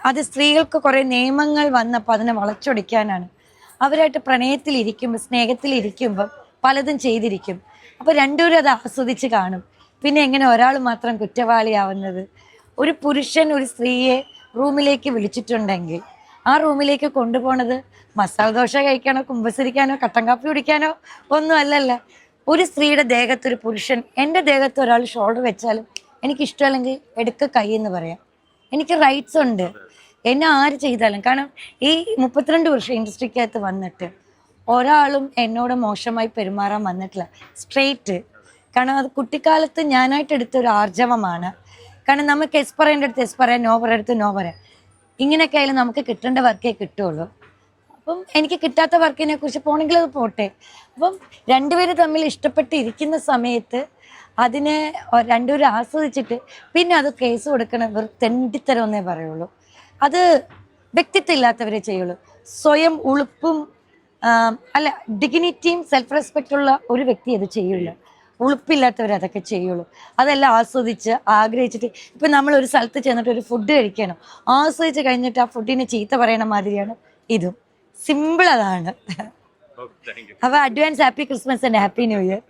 അത് സ്ത്രീകൾക്ക് കുറേ നിയമങ്ങൾ വന്നപ്പോൾ അതിനെ വളച്ചൊടിക്കാനാണ്. അവരായിട്ട് പ്രണയത്തിലിരിക്കുമ്പോൾ സ്നേഹത്തിലിരിക്കുമ്പോൾ പലതും ചെയ്തിരിക്കും. അപ്പോൾ രണ്ടുപേരും അത് ആസ്വദിച്ച് കാണും. പിന്നെ എങ്ങനെ ഒരാൾ മാത്രം കുറ്റവാളിയാവുന്നത്? ഒരു പുരുഷൻ ഒരു സ്ത്രീയെ റൂമിലേക്ക് വിളിച്ചിട്ടുണ്ടെങ്കിൽ ആ റൂമിലേക്ക് കൊണ്ടുപോണത് മസാല ദോശ കഴിക്കാനോ കുമ്പസരിക്കാനോ കട്ടൻ കാപ്പി കുടിക്കാനോ ഒന്നും അല്ലല്ല. ഒരു സ്ത്രീയുടെ ദേഹത്തൊരു പുരുഷൻ എൻ്റെ ദേഹത്ത് ഒരാൾ ഷോൾഡർ വെച്ചാലും എനിക്കിഷ്ടമല്ലെങ്കിൽ എടുക്ക കൈ എന്ന് പറയാം. എനിക്ക് റൈറ്റ്സ് ഉണ്ട്. എന്നെ ആര് ചെയ്താലും. കാരണം ഈ 32 വർഷം ഇൻഡസ്ട്രിക്കകത്ത് വന്നിട്ട് ഒരാളും എന്നോട് മോശമായി പെരുമാറാൻ വന്നിട്ടില്ല. സ്ട്രെയിറ്റ്. കാരണം അത് കുട്ടിക്കാലത്ത് ഞാനായിട്ട് എടുത്തൊരു ആർജവമാണ്. കാരണം നമുക്ക് എസ് പറയേണ്ട അടുത്ത് എസ് പറയാം, നോ പറയടുത്ത് നോ പറയാം. ഇങ്ങനെയൊക്കെ ആയാലും നമുക്ക് കിട്ടേണ്ട വർക്കേ കിട്ടുള്ളൂ. അപ്പം എനിക്ക് കിട്ടാത്ത വർക്കിനെ കുറിച്ച് പോണെങ്കിൽ അത് പോട്ടെ. അപ്പം രണ്ടുപേര് തമ്മിൽ ഇഷ്ടപ്പെട്ടിരിക്കുന്ന സമയത്ത് അതിനെ രണ്ടുപേരും ആസ്വദിച്ചിട്ട് പിന്നെ അത് കേസ് കൊടുക്കണം വെറും തെണ്ടിത്തരം എന്നേ പറയുള്ളൂ. അത് വ്യക്തിത്വം ഇല്ലാത്തവരെ ചെയ്യുള്ളൂ. സ്വയം ഉളുപ്പും അല്ല ഡിഗ്നിറ്റിയും സെൽഫ് റെസ്പെക്റ്റും ഉള്ള ഒരു വ്യക്തി അത് ചെയ്യില്ല. ഉളുപ്പില്ലാത്തവർ അതൊക്കെ ചെയ്യുള്ളൂ. അതെല്ലാം ആസ്വദിച്ച് ആഗ്രഹിച്ചിട്ട് ഇപ്പം നമ്മൾ ഒരു സ്ഥലത്ത് ചെന്നിട്ട് ഒരു ഫുഡ് കഴിക്കണം, ആസ്വദിച്ച് കഴിഞ്ഞിട്ട് ആ ഫുഡിനെ ചീത്ത പറയണ മാതിരിയാണ് ഇതും. സിമ്പിൾ അതാണ്. അപ്പോൾ advance happy Christmas and happy new year.